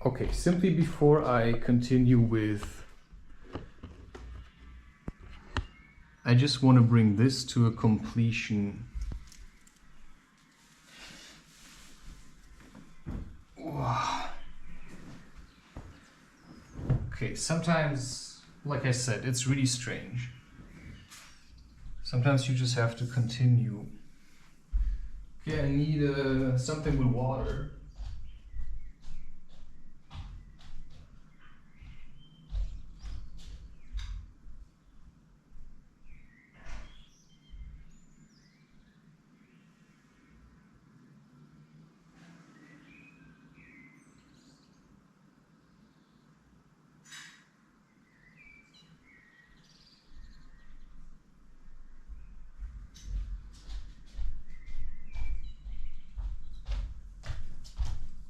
Okay, simply before I continue with, I just want to bring this to a completion. Okay, sometimes, like I said, it's really strange. Sometimes you just have to continue. Okay, I need something with water.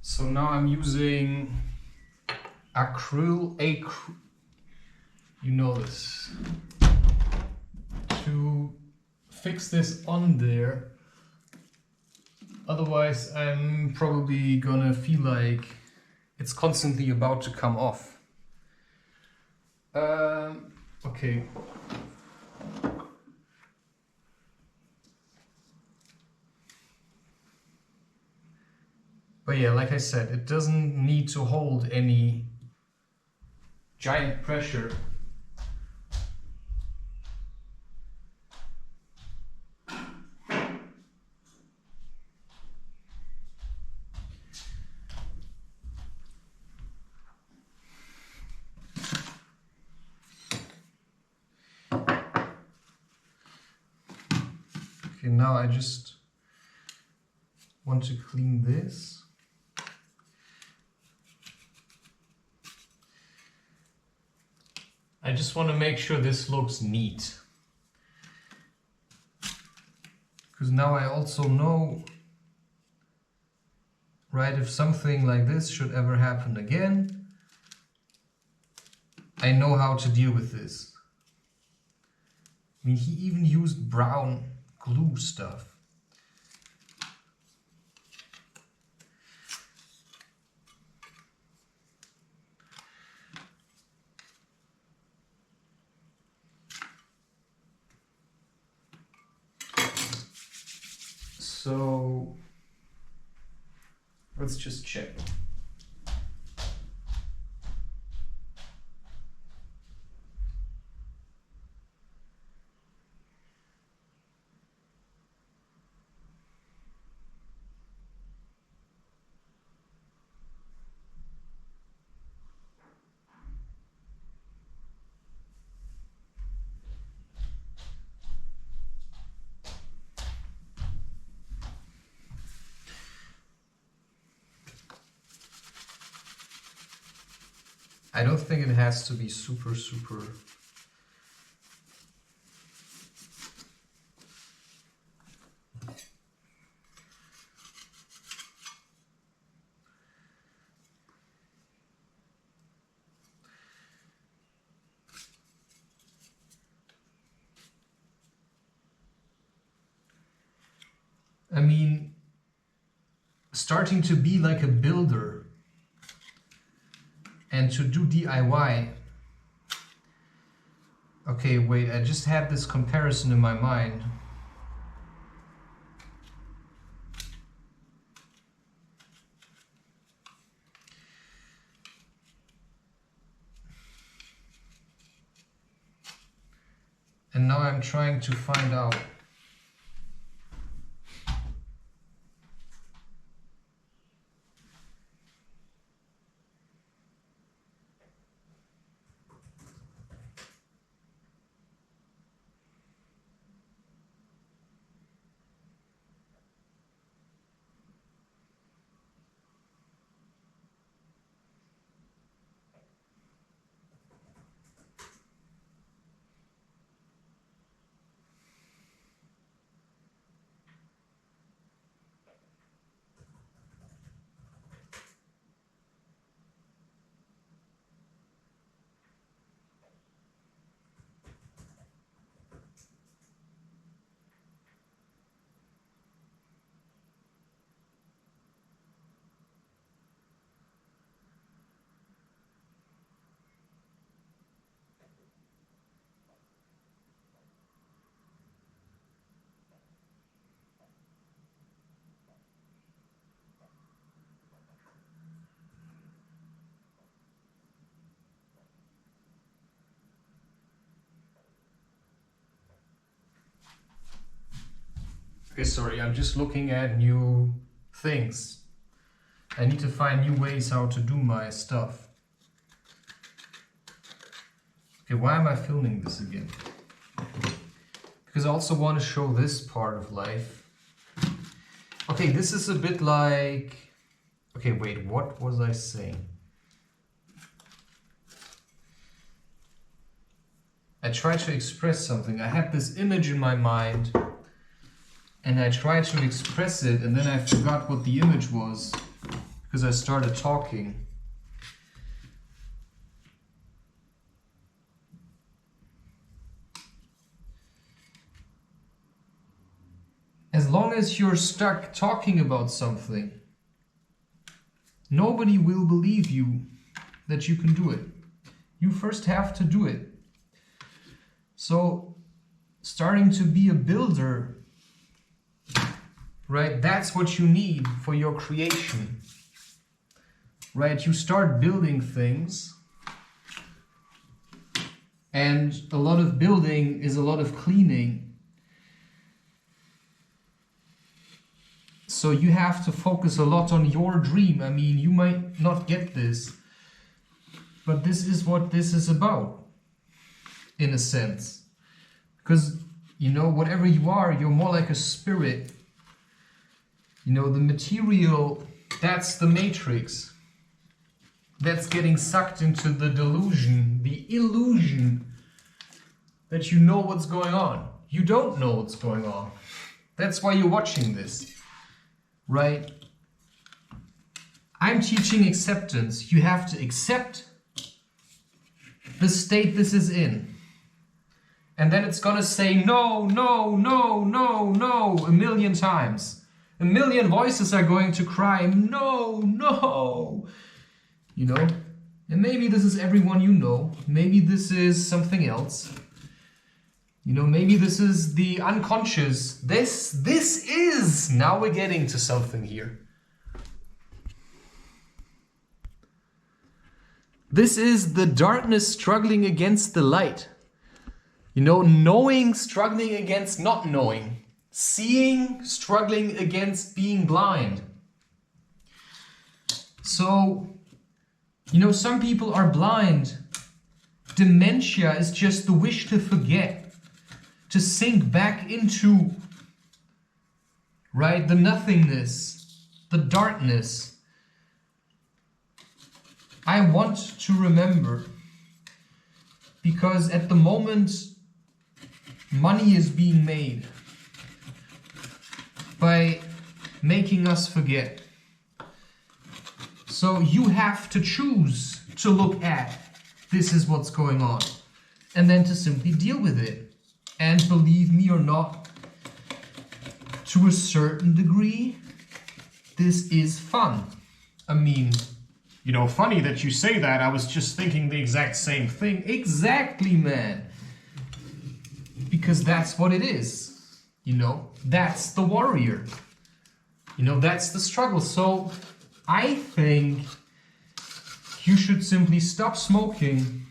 So now I'm using acryl, you know this, to fix this on there. Otherwise I'm probably gonna feel like it's constantly about to come off. Okay. But yeah, like I said, it doesn't need to hold any giant pressure. Okay, now I just want to clean this. I just want to make sure this looks neat. Because now I also know, right, if something like this should ever happen again, I know how to deal with this. I mean, he even used brown glue stuff. So let's just check. I don't think it has to be super. I mean, starting to be like a builder and to do DIY. Okay, wait, I just had this comparison in my mind. And now I'm trying to find out. Okay, sorry, I'm just looking at new things. I need to find new ways how to do my stuff. Okay, why am I filming this again? Because I also want to show this part of life. Okay, this is a bit like... Okay, wait, what was I saying? I tried to express something. I had this image in my mind and I tried to express it and then I forgot what the image was because I started talking. As long as you're stuck talking about something, nobody will believe you that you can do it. You first have to do it. So, starting to be a builder, right? That's what you need for your creation, right? You start building things, and a lot of building is a lot of cleaning. So you have to focus a lot on your dream. I mean, you might not get this, but this is what this is about, in a sense. Because, you know, whatever you are, you're more like a spirit. You know, the material, that's the matrix. That's getting sucked into the delusion, the illusion that you know what's going on. You don't know what's going on. That's why you're watching this. Right? I'm teaching acceptance. You have to accept the state this is in. And then it's gonna say no, no, no, no, no, a million times. A million voices are going to cry, no, no. You know? And maybe this is everyone you know. Maybe this is something else. You know, maybe this is the unconscious. This is, now we're getting to something here. This is the darkness struggling against the light. You know, knowing struggling against not knowing. Seeing struggling against being blind. So, you know, some people are blind. Dementia is just the wish to forget. To sink back into, right, the nothingness, the darkness. I want to remember, because at the moment, money is being made by making us forget. So you have to choose to look at, this is what's going on, and then to simply deal with it. And believe me or not, to a certain degree, this is fun. I mean, you know, funny that you say that. I was just thinking the exact same thing. Exactly, man. Because that's what it is. You know, that's the warrior. You know, that's the struggle. So I think you should simply stop smoking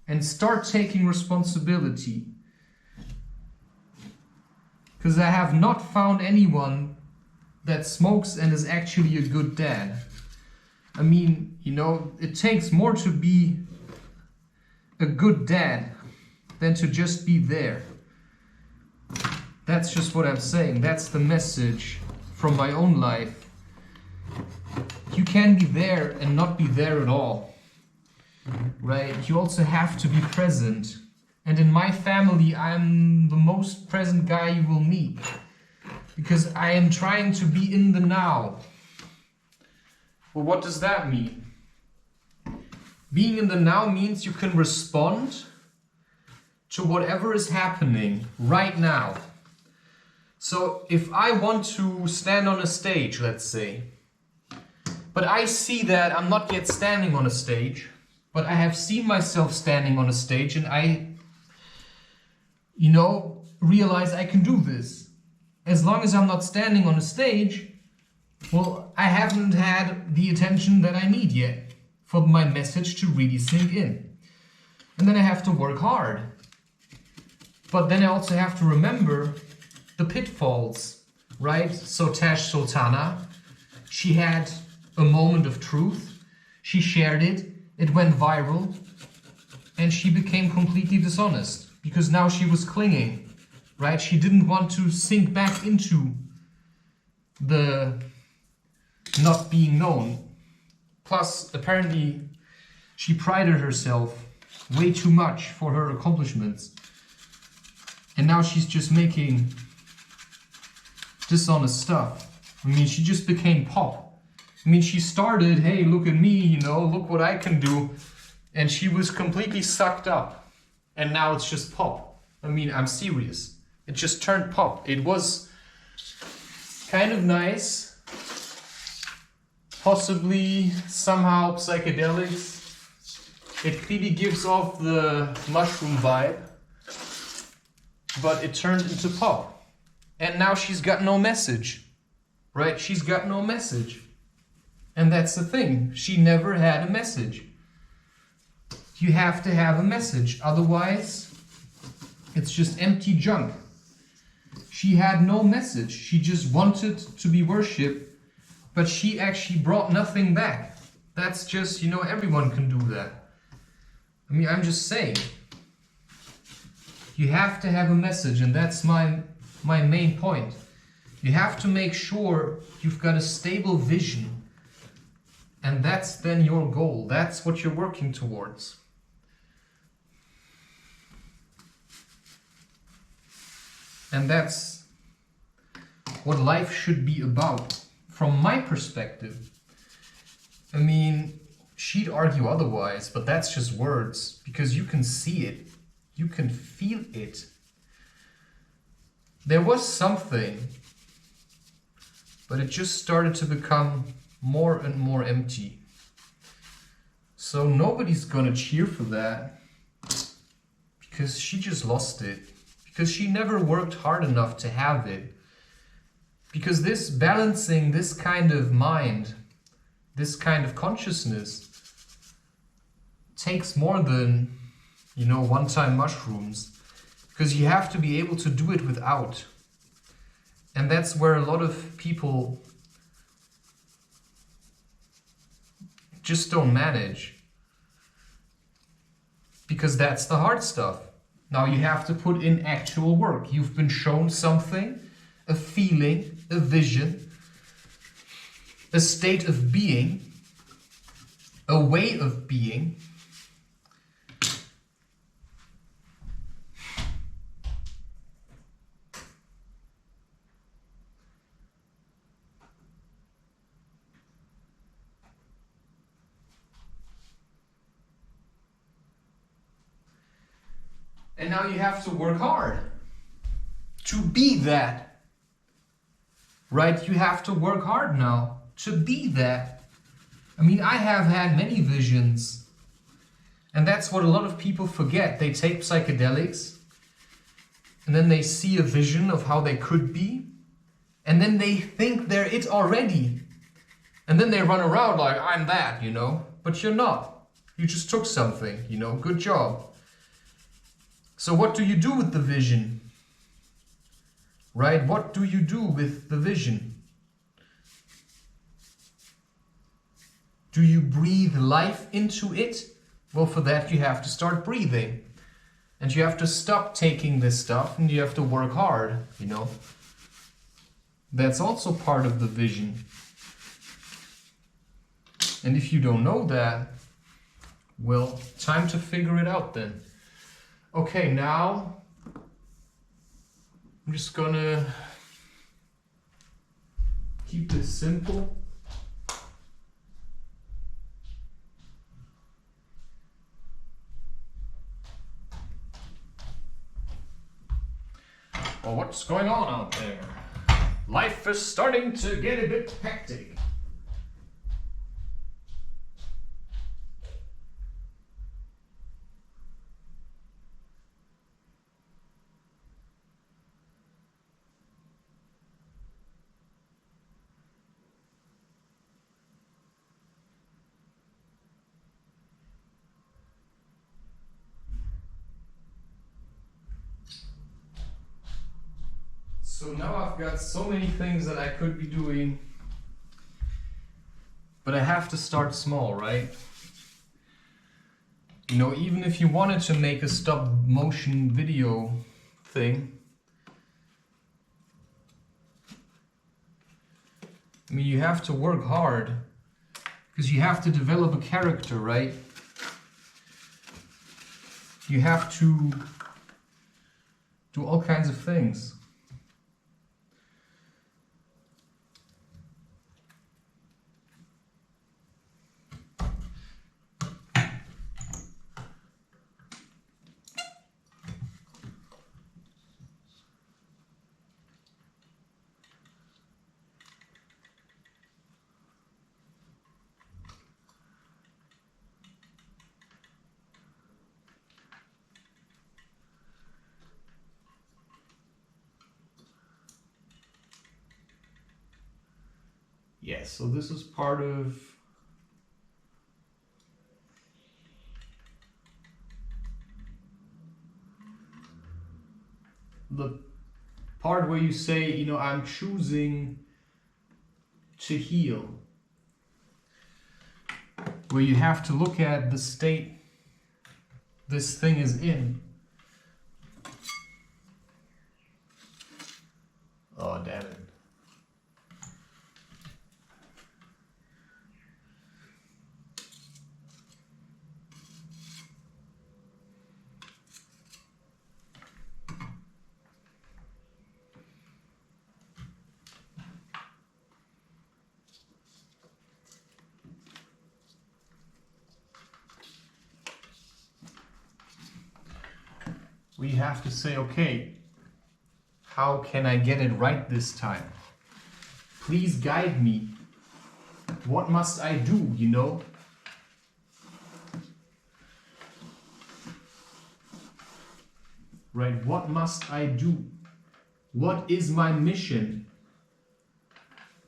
and start taking responsibility. Because I have not found anyone that smokes and is actually a good dad. I mean, you know, it takes more to be a good dad than to just be there. That's just what I'm saying. That's the message from my own life. You can be there and not be there at all. Right? You also have to be present. And in my family, I'm the most present guy you will meet. Because I am trying to be in the now. Well, what does that mean? Being in the now means you can respond to whatever is happening right now. So if I want to stand on a stage, let's say, but I see that I'm not yet standing on a stage, but I have seen myself standing on a stage and I, you know, realize I can do this. As long as I'm not standing on a stage, well, I haven't had the attention that I need yet for my message to really sink in. And then I have to work hard. But then I also have to remember the pitfalls, right? So Tash Sultana, she had a moment of truth. She shared it. It went viral. And she became completely dishonest. Because now she was clinging, right? She didn't want to sink back into the not being known. Plus, apparently, she prided herself way too much for her accomplishments. And now she's just making dishonest stuff. I mean, she just became pop. I mean, she started, hey, look at me, you know, look what I can do. And she was completely sucked up. And now it's just pop. I mean, I'm serious. It just turned pop. It was kind of nice. Possibly somehow psychedelics. It clearly gives off the mushroom vibe. But it turned into pop. And now she's got no message. Right? She's got no message. And that's the thing. She never had a message. You have to have a message. Otherwise, it's just empty junk. She had no message. She just wanted to be worshipped. But she actually brought nothing back. That's just, you know, everyone can do that. I mean, I'm just saying. You have to have a message, and that's my main point. You have to make sure you've got a stable vision. And that's then your goal. That's what you're working towards. And that's what life should be about. From my perspective, I mean, she'd argue otherwise, but that's just words, because you can see it, you can feel it. There was something, but it just started to become more and more empty. So nobody's gonna cheer for that, because she just lost it, because she never worked hard enough to have it. Because this balancing, this kind of mind, this kind of consciousness takes more than, you know, one-time mushrooms. Because you have to be able to do it without. And that's where a lot of people just don't manage. Because that's the hard stuff. Now you have to put in actual work. You've been shown something, a feeling, a vision, a state of being, a way of being. And now you have to work hard to be that. Right? You have to work hard now to be that. I mean, I have had many visions. And that's what a lot of people forget. They take psychedelics and then they see a vision of how they could be. And then they think they're it already. And then they run around like, I'm that, you know. But you're not. You just took something, you know. Good job. So what do you do with the vision? Right? What do you do with the vision? Do you breathe life into it? Well, for that you have to start breathing. And you have to stop taking this stuff and you have to work hard, you know. That's also part of the vision. And if you don't know that, well, time to figure it out then. Okay, now I'm just gonna keep this simple. Well, what's going on out there? Life is starting to get a bit hectic. So now I've got so many things that I could be doing, but I have to start small, right? You know, even if you wanted to make a stop motion video thing, I mean, you have to work hard because you have to develop a character, right? You have to do all kinds of things. Yes, so this is part of the part where you say, you know, I'm choosing to heal. Where you have to look at the state this thing is in. Oh, damn it. We have to say, okay, how can I get it right this time? Please guide me. What must I do, you know? Right, what must I do? What is my mission?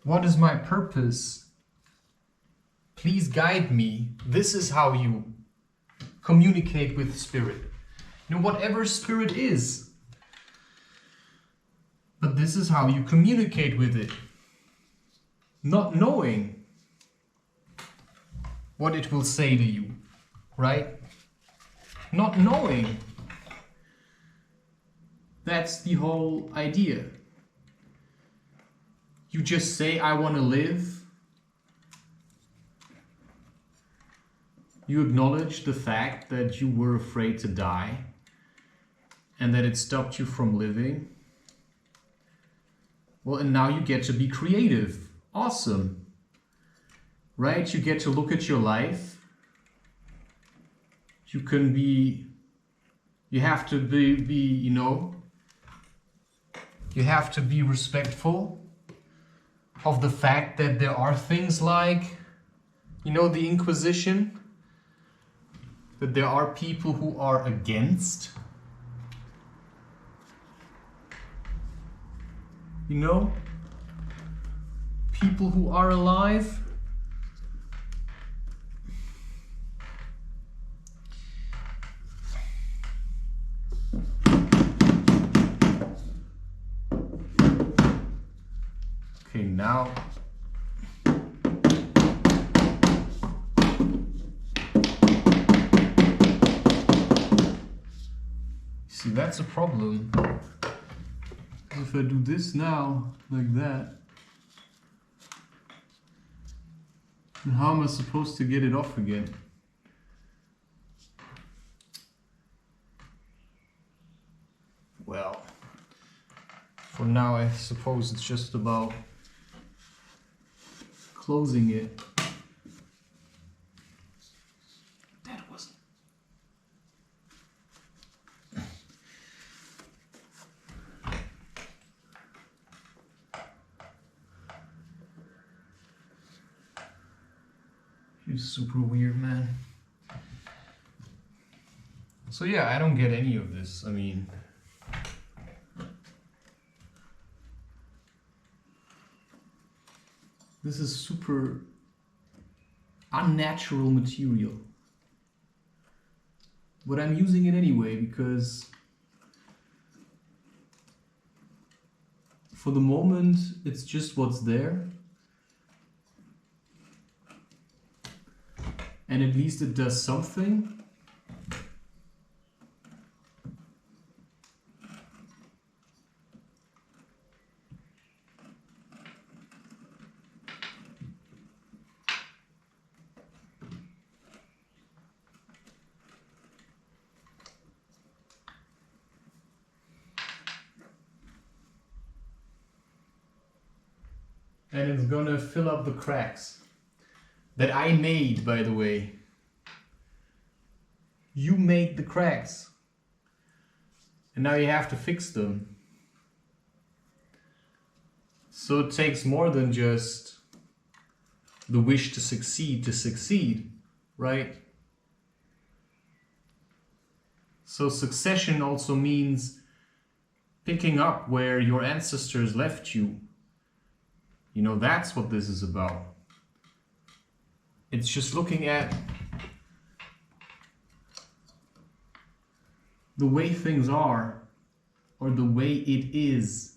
What is my purpose? Please guide me. This is how you communicate with spirit. You know, whatever spirit is. But this is how you communicate with it. Not knowing what it will say to you, right? Not knowing. That's the whole idea. You just say, I want to live. You acknowledge the fact that you were afraid to die and that it stopped you from living. Well, and now you get to be creative. Awesome. Right? You get to look at your life. You can be, you have to be, you know, you have to be respectful of the fact that there are things like, you know, the Inquisition, that there are people who are against, you know, people who are alive. Okay, now see, that's a problem. If I do this now, like that, then how am I supposed to get it off again? Well, for now I suppose it's just about closing it. That wasn't. He's super weird, man. So yeah, I don't get any of this. I mean, this is super unnatural material. But I'm using it anyway because for the moment, it's just what's there. And at least it does something. And it's gonna fill up the cracks that I made, by the way. You made the cracks. And now you have to fix them. So it takes more than just the wish to succeed, right? So succession also means picking up where your ancestors left you. You know, that's what this is about. It's just looking at the way things are, or the way it is.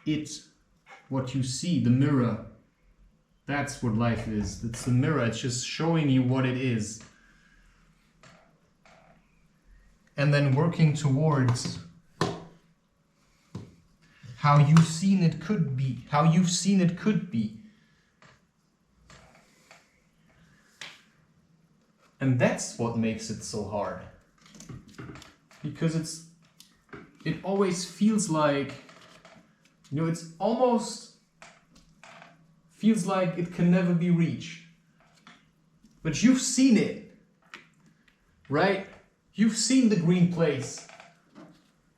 It's what you see, the mirror. That's what life is. It's the mirror. It's just showing you what it is. And then working towards how you've seen it could be. How you've seen it could be. And that's what makes it so hard. Because it always feels like, you know, it's almost feels like it can never be reached. But you've seen it, right? You've seen the green place.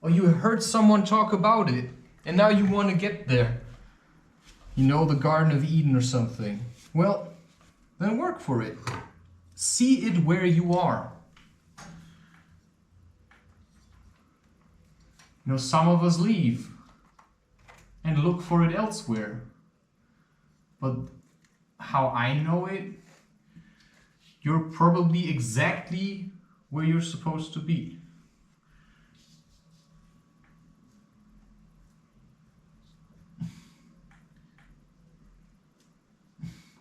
Or you heard someone talk about it. And now you want to get there. You know, the Garden of Eden or something. Well, then work for it. See it where you are. You know, some of us leave and look for it elsewhere. But how I know it, you're probably exactly where you're supposed to be.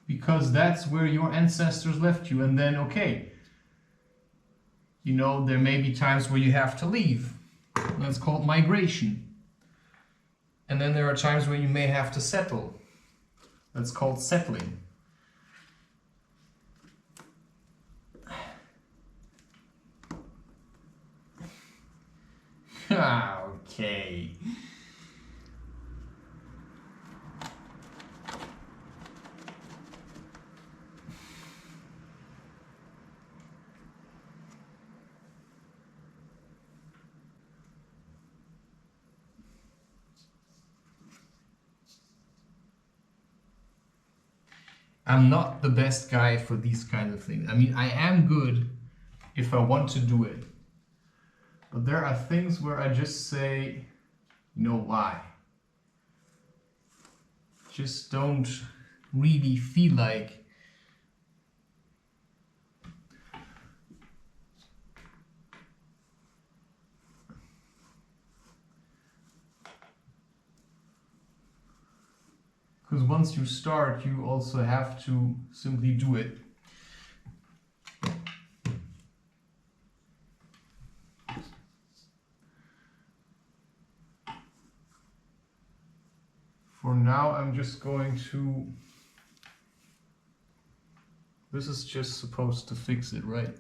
Because that's where your ancestors left you. And then, okay, you know, there may be times where you have to leave. That's called migration. And then there are times where you may have to settle. That's called settling. Okay. I'm not the best guy for these kinds of things. I mean, I am good if I want to do it. But there are things where I just say, no, why? Just don't really feel like. Because once you start, you also have to simply do it. For now, I'm just going to... This is just supposed to fix it, right?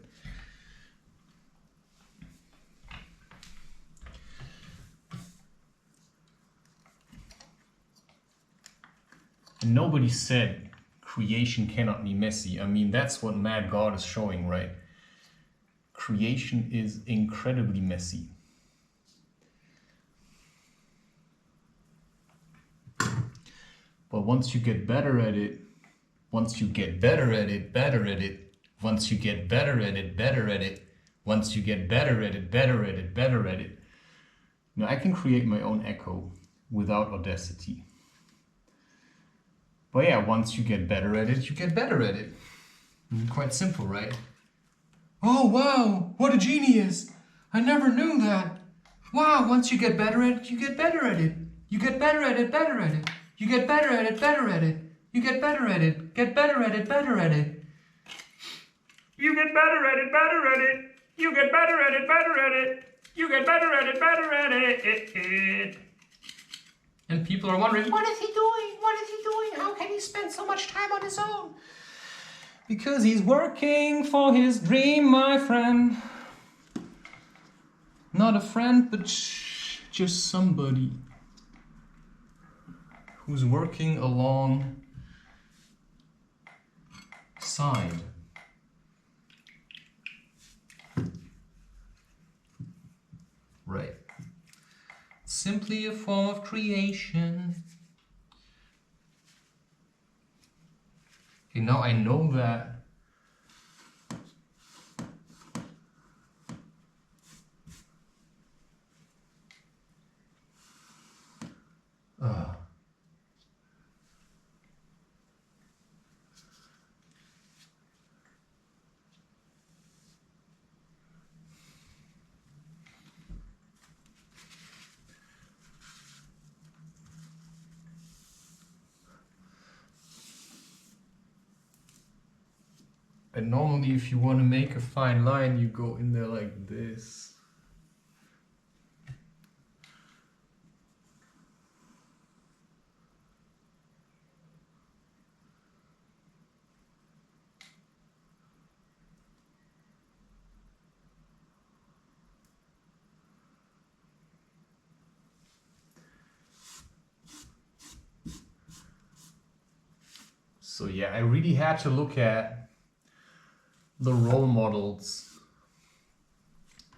And nobody said creation cannot be messy. I mean, that's what Mad God is showing, right? Creation is incredibly messy. But once you get better at it, once you get better at it, better at it, once you get better at it, better at it, once you get better at it, better at it, better at it. Now I can create my own echo without Audacity. But yeah, once you get better at it, you get better at it. Quite simple, right? Oh wow, what a genius! I never knew that. Wow, once you get better at it, you get better at it. You get better at it, better at it. You get better at it, better at it. You get better at it, get better at it, better at it. You get better at it, better at it. You get better at it, better at it. You get better at it, better at it. And people are wondering, what is he doing? What is he doing? How can he spend so much time on his own? Because he's working for his dream, my friend. Not a friend, but just somebody who's working alongside. Right. Simply a form of creation. Okay, now I know that. And normally if you want to make a fine line, you go in there like this. So yeah, I really had to look at the role models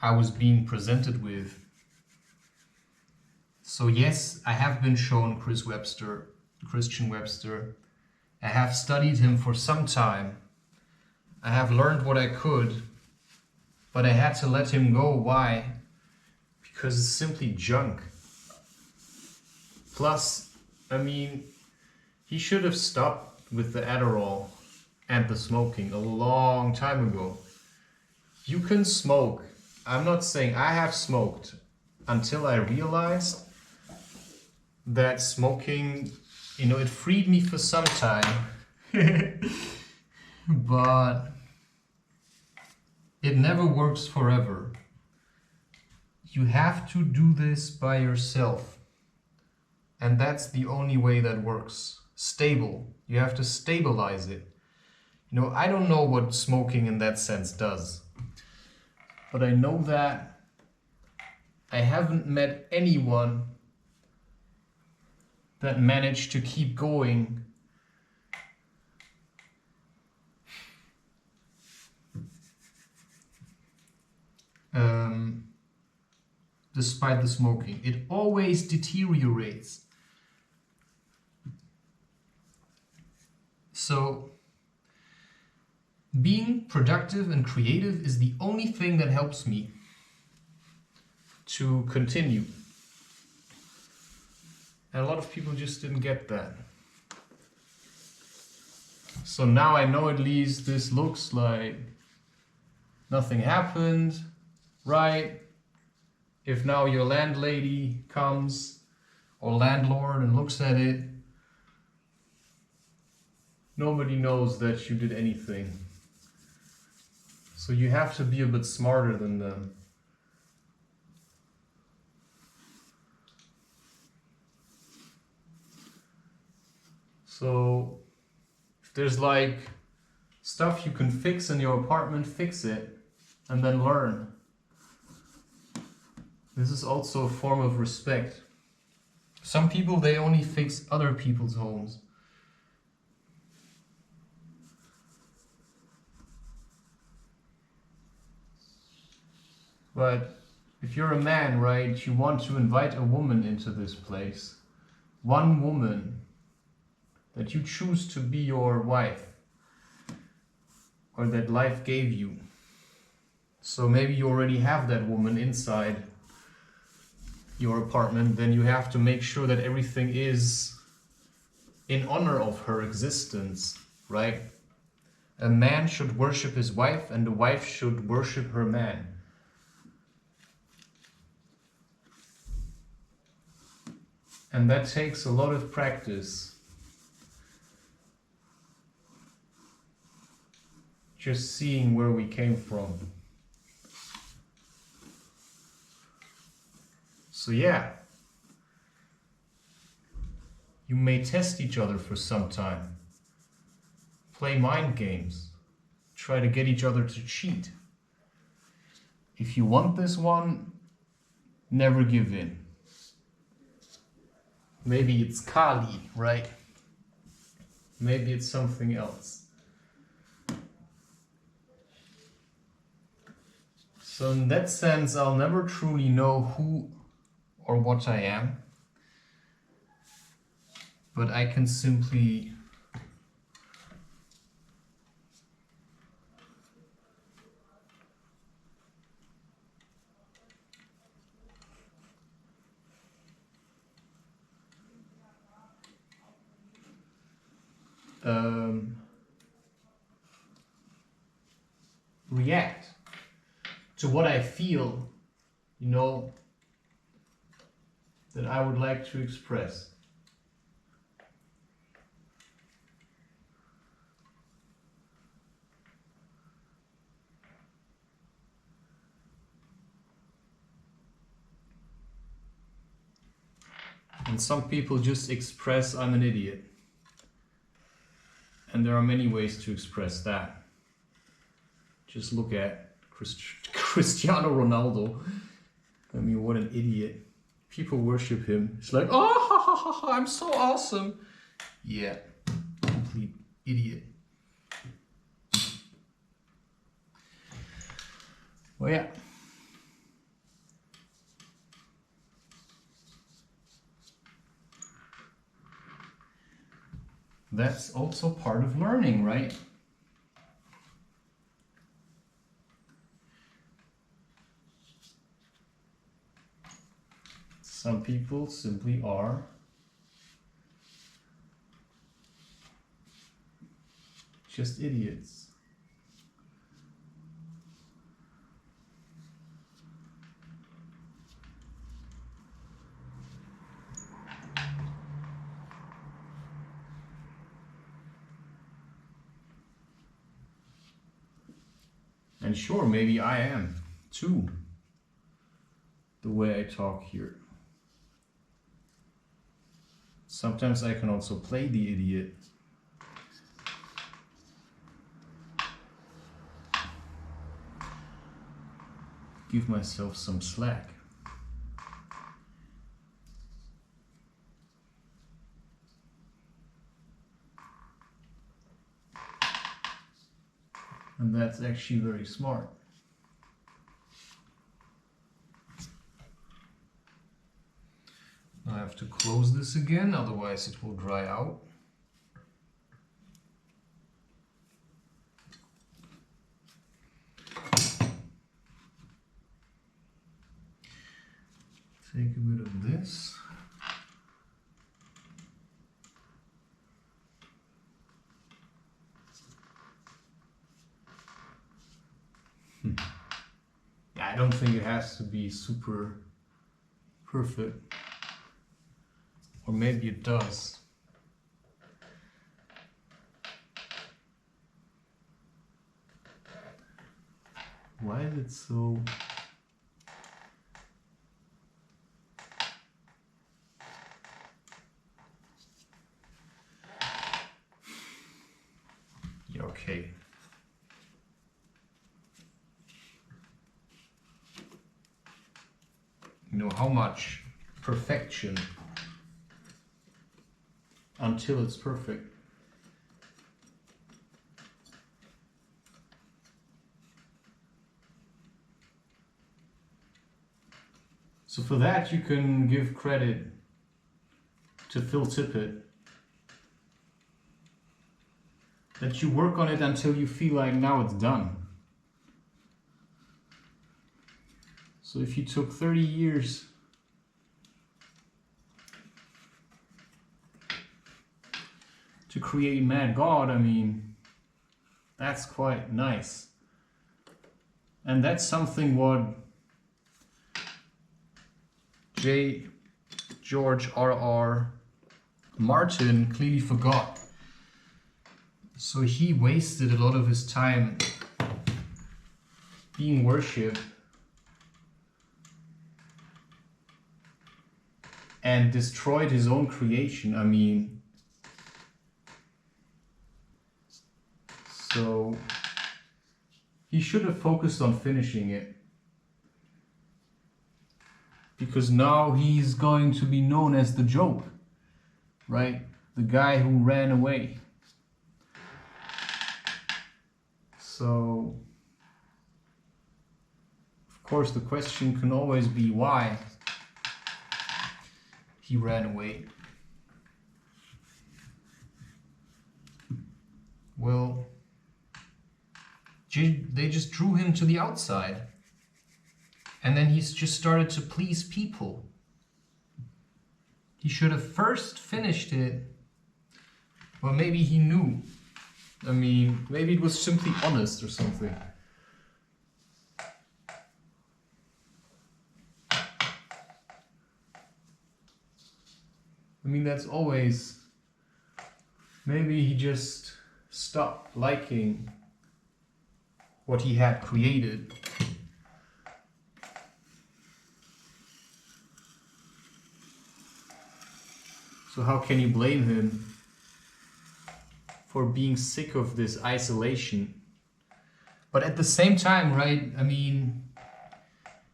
I was being presented with. So yes, I have been shown Christian Webster. I have studied him for some time. I have learned what I could, but I had to let him go. Why? Because it's simply junk. Plus, I mean, he should have stopped with the Adderall and the smoking a long time ago. You can smoke. I'm not saying I have smoked until I realized that smoking, it freed me for some time. But it never works forever. You have to do this by yourself. And that's the only way that works. Stable. You have to stabilize it. I don't know what smoking in that sense does. But I know that I haven't met anyone that managed to keep going despite the smoking. It always deteriorates. So, being productive and creative is the only thing that helps me to continue. And a lot of people just didn't get that. So now I know at least this looks like nothing happened, right? If now your landlady comes or landlord and looks at it, nobody knows that you did anything. So you have to be a bit smarter than them. So if there's like stuff you can fix in your apartment, fix it and then learn. This is also a form of respect. Some people, they only fix other people's homes. But if you're a man, right, you want to invite a woman into this place. One woman that you choose to be your wife, or that life gave you. So maybe you already have that woman inside your apartment, then you have to make sure that everything is in honor of her existence, right? A man should worship his wife and a wife should worship her man. And that takes a lot of practice. Just seeing where we came from. So yeah, you may test each other for some time. Play mind games. Try to get each other to cheat. If you want this one, never give in. Maybe it's Kali, right? Maybe it's something else. So in that sense, I'll never truly know who or what I am. But I can simply react to what I feel, you know, that I would like to express. And some people just express, I'm an idiot. And there are many ways to express that. Just look at Cristiano Ronaldo. I mean, what an idiot. People worship him. It's like, oh, ha, ha, ha, ha, I'm so awesome. Yeah, complete idiot. Well, yeah. That's also part of learning, right? Some people simply are just idiots. And sure, maybe I am too, the way I talk here. Sometimes I can also play the idiot. Give myself some slack. And that's actually very smart. I have to close this again, otherwise it will dry out. Take a bit of this. I don't think it has to be super perfect. Or maybe it does. Why is it so... Yeah, okay. You know, how much perfection until it's perfect. So for that you can give credit to Phil Tippett. That you work on it until you feel like now it's done. So if you took 30 years to create Mad God, I mean, that's quite nice. And that's something what J. George R.R. Martin clearly forgot. So he wasted a lot of his time being worshipped and destroyed his own creation. I mean, so he should have focused on finishing it. Because now he's going to be known as the joke, right? The guy who ran away. So, of course, the question can always be why he ran away. Well, they just drew him to the outside. And then he's just started to please people. He should have first finished it. Well, maybe he knew. I mean, maybe it was simply honest or something. I mean, that's always... Maybe he just stopped liking what he had created. So how can you blame him for being sick of this isolation? But at the same time, right, I mean,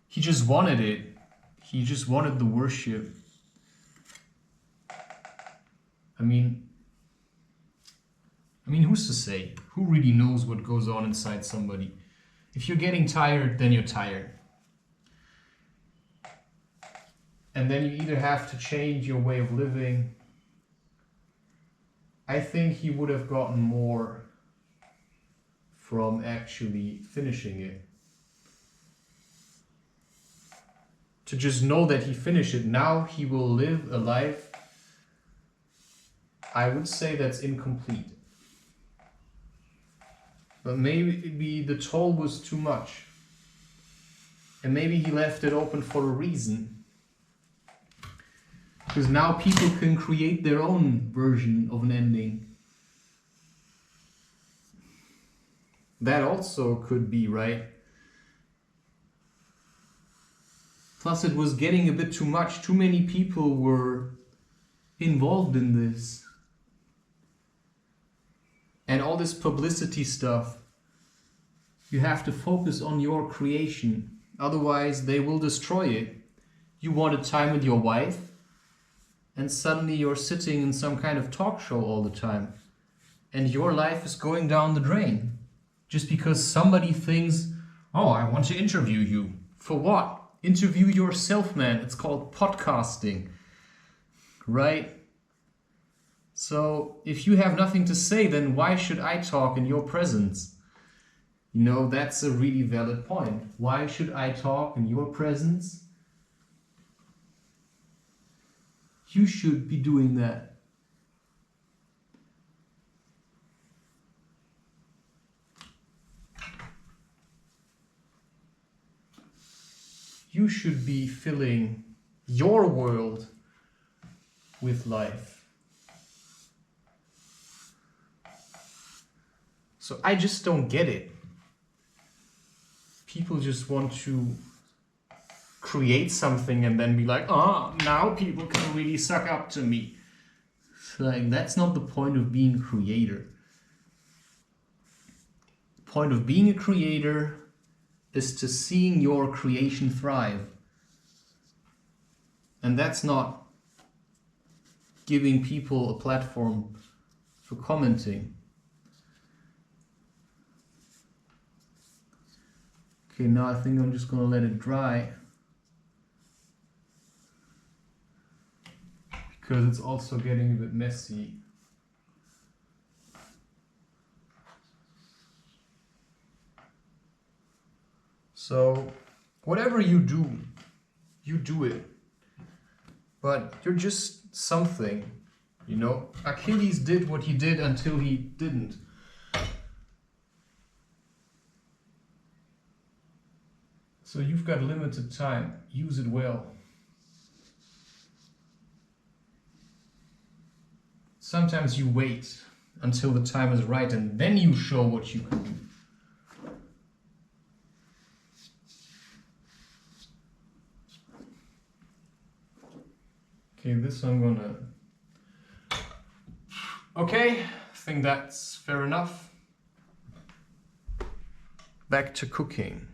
he just wanted it. He just wanted the worship. I mean, who's to say? Who really knows what goes on inside somebody? If you're getting tired, then you're tired. And then you either have to change your way of living. I think he would have gotten more from actually finishing it. To just know that he finished it. Now he will live a life, I would say, that's incomplete. But maybe the toll was too much. And maybe he left it open for a reason. Because now people can create their own version of an ending. That also could be, right? Plus it was getting a bit too much. Too many people were involved in this. And all this publicity stuff. You have to focus on your creation. Otherwise they will destroy it. You wanted time with your wife. And suddenly you're sitting in some kind of talk show all the time. And your life is going down the drain. Just because somebody thinks, oh, I want to interview you. For what? Interview yourself, man. It's called podcasting. Right? So, if you have nothing to say, then why should I talk in your presence? You know, that's a really valid point. Why should I talk in your presence? You should be doing that. You should be filling your world with life. So I just don't get it. People just want to create something and then be like, oh, now people can really suck up to me. It's like, that's not the point of being a creator. The point of being a creator is to seeing your creation thrive. And that's not giving people a platform for commenting. Okay, now I think I'm just gonna let it dry. Because it's also getting a bit messy. So, whatever you do it. But you're just something, you know? Achilles did what he did until he didn't. So you've got limited time. Use it well. Sometimes you wait until the time is right and then you show what you can do. Okay, this I'm gonna... Okay, I think that's fair enough. Back to cooking.